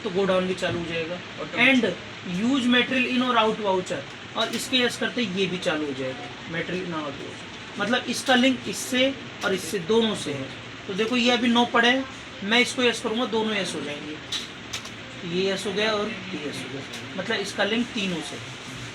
तो go down भी चालू हो जाएगा। एंड यूज मटेरियल इन और आउट वाउचर, और इसके यस करते ये भी चालू हो जाएगा, मटेरियल इन और आउट वाउचर। मतलब इसका लिंक इससे और इससे दोनों से है। तो देखो ये अभी 9 पड़े हैं, मैं इसको यस करूँगा, दोनों यस हो जाएंगे, ये यस हो गया और ये यस हो गया, मतलब इसका लिंक तीनों से।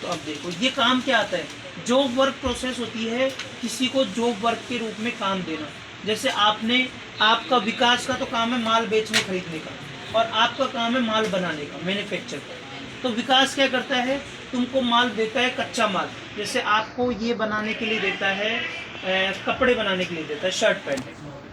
तो अब देखो ये काम क्या आता है, जॉब वर्क प्रोसेस होती है किसी को जॉब वर्क के रूप में काम देना। जैसे आपका विकास का तो काम है माल बेचने खरीदने का, और आपका काम है माल बनाने का, मैन्युफैक्चर का। तो विकास क्या करता है, तुमको माल देता है कच्चा माल, जैसे आपको ये बनाने के लिए देता है, कपड़े बनाने के लिए देता है, शर्ट पैंट।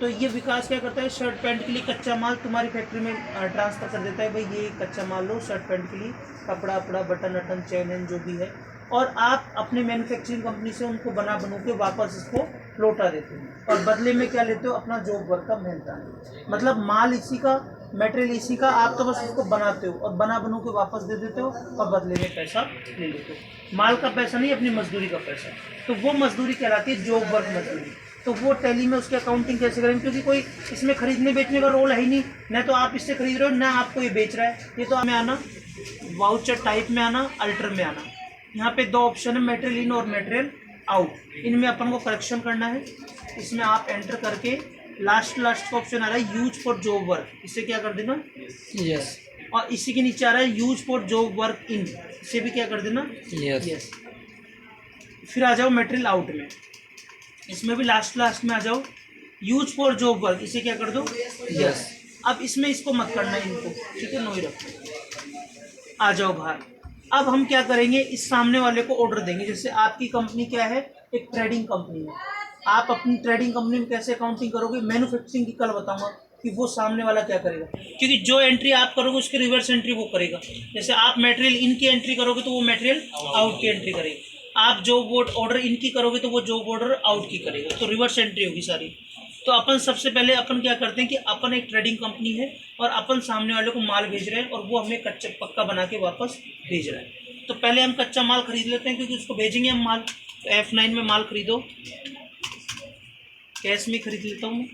तो ये विकास क्या करता है, शर्ट पैंट के लिए कच्चा माल तुम्हारी फैक्ट्री में ट्रांसफर कर देता है, भाई ये कच्चा माल लो शर्ट पैंट के लिए, कपड़ा वपड़ा बटन वटन चैन वैन जो भी है, और आप अपने मैन्युफैक्चरिंग कंपनी से उनको बना के वापस इसको लौटा देते हो, और बदले में क्या लेते हो, अपना जॉब वर्क का मेहनत। मतलब माल इसी का, मटेरियल इसी का, आप तो बस उसको बनाते हो और बना के वापस दे देते हो, और बदले में पैसा ले लेते हो। माल का पैसा नहीं, अपनी मजदूरी का पैसा। तो वो मजदूरी कहलाती है जॉब वर्क मजदूरी। तो वो टैली में उसकी अकाउंटिंग कैसे करेंगे, क्योंकि कोई इसमें खरीदने बेचने का रोल है ही नहीं, न तो आप इससे खरीद रहे हो ना आपको ये बेच रहा है। ये तो हमें आना वाउचर टाइप में आना, अल्टर में आना। यहाँ पे 2 ऑप्शन है, मटेरियल इन और मटेरियल आउट, इनमें अपन को करेक्शन करना है। इसमें आप एंटर करके लास्ट का ऑप्शन आ रहा है यूज फॉर जॉब वर्क, इसे क्या कर देना यस। और इसी के नीचे आ रहा है use for job work in, इसे भी क्या कर देना यस। फिर आ जाओ मटेरियल आउट में, इसमें भी लास्ट में आ जाओ यूज फॉर जॉब वर्क, इसे क्या कर दो यस। अब इसमें इसको मत करना इनको, ठीक है, नो ही रखो, आ जाओ बाहर। अब हम क्या करेंगे, इस सामने वाले को ऑर्डर देंगे। जैसे आपकी कंपनी क्या है, एक ट्रेडिंग कंपनी है, आप अपनी ट्रेडिंग कंपनी में कैसे अकाउंटिंग करोगे, मैन्युफैक्चरिंग की कल बताऊंगा कि वो सामने वाला क्या करेगा, क्योंकि जो एंट्री आप करोगे उसकी रिवर्स एंट्री वो करेगा। जैसे आप मटेरियल इन की एंट्री करोगे तो वो मटेरियल आउट की एंट्री करेगा, आप जो ऑर्डर इन की करोगे तो वो जॉब ऑर्डर आउट की करेगा, तो रिवर्स एंट्री होगी सारी। तो अपन सबसे पहले अपन क्या करते हैं कि अपन एक ट्रेडिंग कंपनी है और अपन सामने वाले को माल भेज रहे हैं, और वो हमें कच्चा पक्का बना के वापस भेज रहा है। तो पहले हम कच्चा माल खरीद लेते हैं, क्योंकि उसको भेजेंगे हम माल। तो F9 में माल खरीदो, कैश में खरीद लेता हूँ।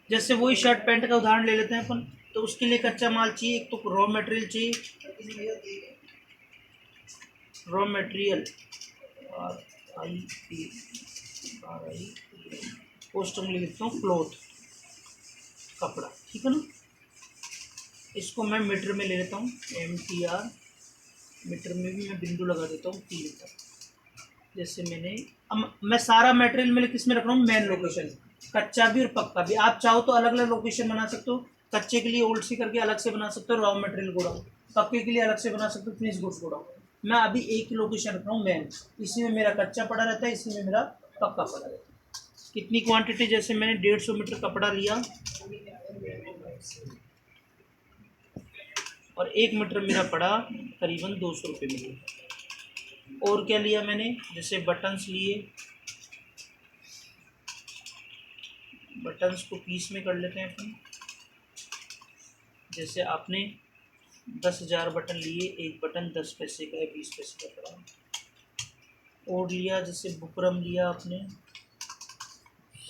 जैसे वही शर्ट पैंट का उदाहरण ले लेते हैं अपन, तो उसके लिए कच्चा माल चाहिए, एक तो रॉ मटेरियल चाहिए, रॉ मटेरियल पोस्ट में लिखता हूँ क्लॉथ, कपड़ा, ठीक है ना। इसको मैं मीटर में ले लेता हूँ, MTR, मीटर में भी मैं बिंदु लगा देता हूँ 3 तक। जैसे मैं सारा मटेरियल में किस में रख रहा हूँ, मेन लोकेशन, कच्चा भी और पक्का भी। आप चाहो तो अलग अलग लोकेशन बना सकते हो, कच्चे के लिए ओल्ड सी करके अलग से बना सकते हो रॉ मटेरियल गोडाउन, पक्के के लिए अलग से बना सकते हो फिनिश गुड्स गोडाउन। मैं अभी एक ही लोकेशन रख रहा हूँ मेन, इसी में मेरा कच्चा पड़ा रहता है, इसी में मेरा पक्का पड़ा रहता है। कितनी क्वांटिटी, जैसे मैंने 150 मीटर कपड़ा लिया और 1 मीटर मेरा पड़ा करीबन 200 रुपये मीटर। और क्या लिया मैंने, जैसे बटन्स लिए, बटन्स को पीस में कर लेते हैं अपन। जैसे आपने 10,000 बटन लिए, एक बटन 10 पैसे का है, 20 पैसे का पड़ा। और लिया, जैसे बुकरम लिया आपने।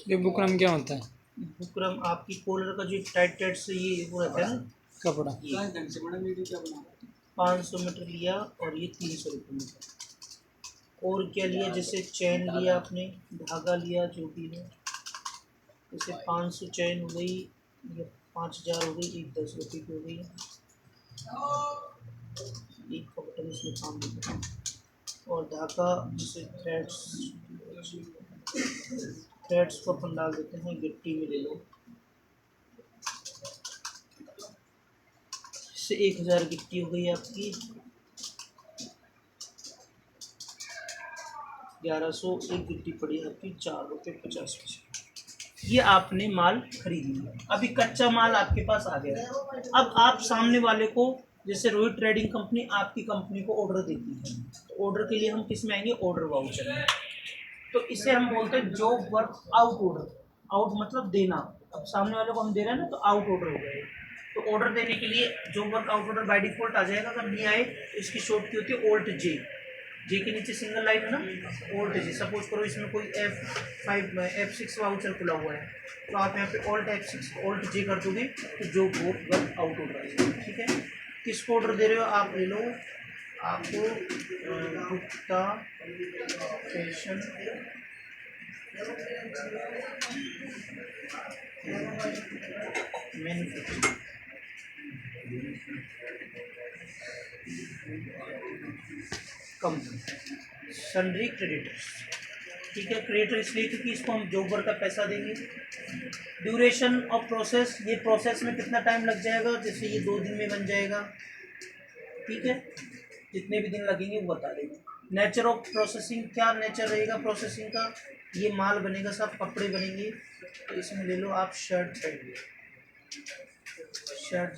ये बुकरम क्या होता है? बुकरम आपकी कॉलर का जो टाइट से ये वो रहता है ना कपड़ा, 500 मीटर लिया, और ये 300 रुपये मीटर। और क्या लिया, जैसे चैन लिया आपने, धागा लिया, जो भी है, जैसे 500 चैन हो गई, या 5,000 हो गई, एक 10 रुपये की हो गई, एक का बटन इसमें काम देता है। और धागा, जैसे थ्रेड्स को अपन डाल देते हैं, गिट्टी में ले लो, इससे 1,000 गिट्टी हो गई आपकी, 1100, एक गिट्टी पड़ी आपकी 4.50 रुपये। ये आपने माल खरीद लिया, अभी कच्चा माल आपके पास आ गया। अब आप सामने वाले को, जैसे रोहित ट्रेडिंग कंपनी आपकी कंपनी को ऑर्डर देती है, तो ऑर्डर के लिए हम किस में आएंगे, ऑर्डर वाउचर में। तो इसे हम बोलते हैं job work out order. Out मतलब देना, अब सामने वाले को हम दे रहे हैं ना, तो आउट ऑर्डर हो गया। तो ऑर्डर देने के लिए job work out order by default आ जाएगा, अगर नहीं आए तो इसकी शॉर्ट की होती है OLT J। जे के नीचे सिंगल लाइन है ना, ऑल्ट जी। सपोज करो इसमें कोई F6 वाउचर खुला हुआ है, तो आप यहाँ पे ऑल्ट F6 ऑल्ट जे कर दोगे तो जो वो आउट हो रहा है। ठीक है, किसको ऑर्डर दे रहे हो आप, ले लो आपको गुप्ता फैशन मैन्युफैक्चरिंग। कम सन्ड्री क्रेडिटर्स। ठीक है, क्रेडिटर इसलिए क्योंकि इसको हम जॉब वर्क का पैसा देंगे। ड्यूरेशन ऑफ प्रोसेस, ये प्रोसेस में कितना टाइम लग जाएगा, जैसे ये 2 दिन में बन जाएगा। ठीक है, जितने भी दिन लगेंगे वो बता देंगे। नेचर ऑफ प्रोसेसिंग, क्या नेचर रहेगा प्रोसेसिंग का, ये माल बनेगा, सब कपड़े बनेंगे। तो इसमें ले लो आप शर्ट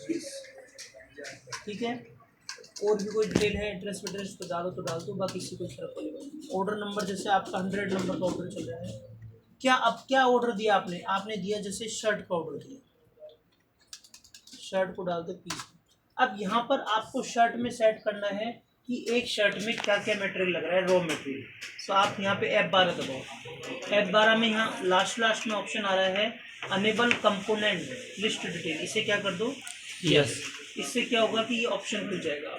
पीस। ठीक है, और भी कोई डिटेल है, एड्रेस वेड्रेस तो डालो बाकी इससे कोई फर्क नहीं पड़ेगा। ऑर्डर नंबर, जैसे आपका 100 नंबर का ऑर्डर चल रहा है, क्या ऑर्डर दिया आपने दिया जैसे शर्ट का ऑर्डर दिया, शर्ट को डाल दो पीस। अब यहाँ पर आपको शर्ट में सेट करना है कि एक शर्ट में क्या क्या मटेरियल लग रहा है, रॉ मटेरियल। तो आप यहाँ पे F12 दबाओ। F12 में यहाँ लास्ट में ऑप्शन आ रहा है अनेबल कंपोनेंट लिस्ट डिटेल, इसे क्या कर दो यस। इससे क्या होगा कि ये ऑप्शन खुल जाएगा।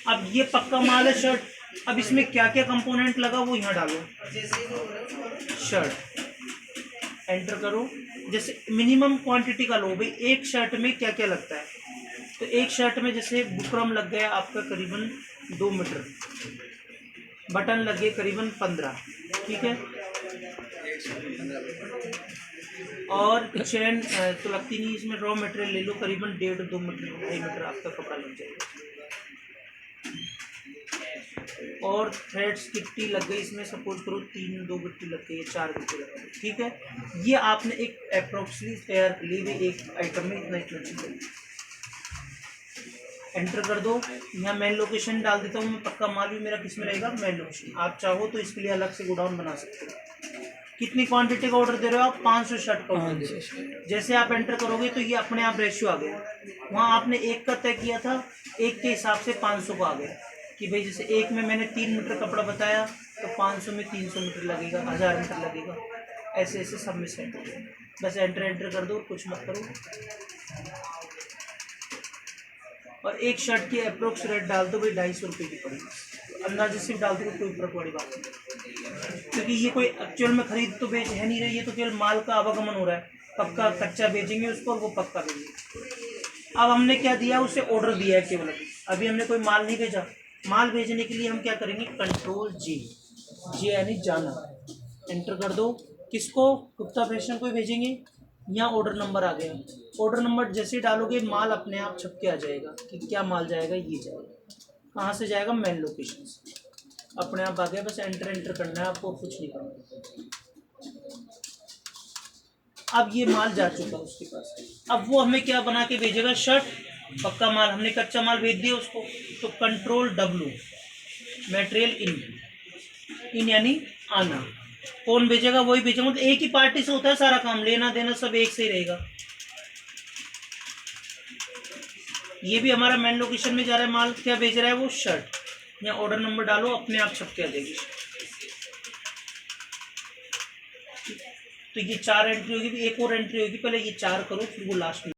अब ये पक्का माल है शर्ट, अब इसमें क्या क्या कंपोनेंट लगा वो यहाँ डालो, शर्ट एंटर करो। जैसे मिनिमम क्वांटिटी का लो भाई, एक शर्ट में क्या क्या लगता है, तो एक शर्ट में जैसे बुकरम लग गया आपका करीबन 2 मीटर, बटन लग गए करीबन 15। ठीक है, और चेन तो लगती नहीं, इसमें रॉ मटेरियल ले लो करीबन 1.5-2 मीटर 2.5 मीटर आपका कपड़ा लग जाएगा। और थ्रेड्स कितनी लग गई इसमें, सपोज करो 3-2 गिट्टी लग गई, 4 गिट्टी लग गई। ठीक है, ये आपने एक अप्रोक्सीमेटली तैयार कर ली, एक आइटम में इतना चाहिए। एंटर कर दो। यहाँ मेन लोकेशन डाल देता हूँ मैं, पक्का माल भी मेरा किस में रहेगा, मेन लोकेशन। आप चाहो तो इसके लिए अलग से गोडाउन बना सकते हो। कितनी क्वांटिटी का ऑर्डर दे रहे हो आप, 500 शर्ट का ऑर्डर दे रहे हो। जैसे आप एंटर करोगे तो ये अपने आप रेशियो आ गया, वहाँ आपने एक का तय किया था, एक के हिसाब से 500 का आ गया कि भाई जैसे एक में मैंने 3 मीटर कपड़ा बताया तो 500 में 300 मीटर लगेगा, 1000 मीटर लगेगा, ऐसे ऐसे सब में सेट हो गया। बस एंटर कर दो, कुछ मत करो। और एक शर्ट की अप्रोक्स रेट डाल दो भाई 250 रुपये की पड़ेगी, अंदाजे सिर्फ डाल दो, कोई फर्क वाली बात नहीं, क्योंकि ये कोई एक्चुअल में खरीद तो बेच है नहीं रही, ये तो केवल माल का आवागमन हो रहा है। पक्का कच्चा बेचेंगे उसको और वो पक्का बेचेंगे। अब हमने क्या दिया, उसे ऑर्डर दिया है केवल, अभी हमने कोई माल नहीं भेजा। माल भेजने के लिए हम क्या करेंगे, कंट्रोल जी यानी जाना, एंटर कर दो। किसको, गुप्ता फैशन को भेजेंगे। यहाँ ऑर्डर नंबर आ गया, ऑर्डर नंबर जैसे डालोगे माल अपने आप छप के आ जाएगा कि क्या माल जाएगा, ये जाएगा। कहाँ से जाएगा, मेन लोकेशन से, अपने आप आ गया। बस एंटर करना है आपको, कुछ नहीं करना। अब ये माल जा चुका उसके पास, अब वो हमें क्या बना के भेजेगा, शर्ट पक्का माल। हमने कच्चा माल भेज दिया उसको, तो कंट्रोल W मटेरियल इन यानी आना। कौन भेजेगा, वही भेजेगा। मतलब एक ही पार्टी से होता है सारा काम, लेना देना सब एक से ही रहेगा। ये भी हमारा मेन लोकेशन में जा रहा है माल, क्या भेज रहा है वो, शर्ट। यहाँ ऑर्डर नंबर डालो, अपने आप छप के आ जाएगी। तो ये 4 एंट्री होगी, एक और एंट्री होगी, पहले ये 4 करो फिर वो लास्ट में।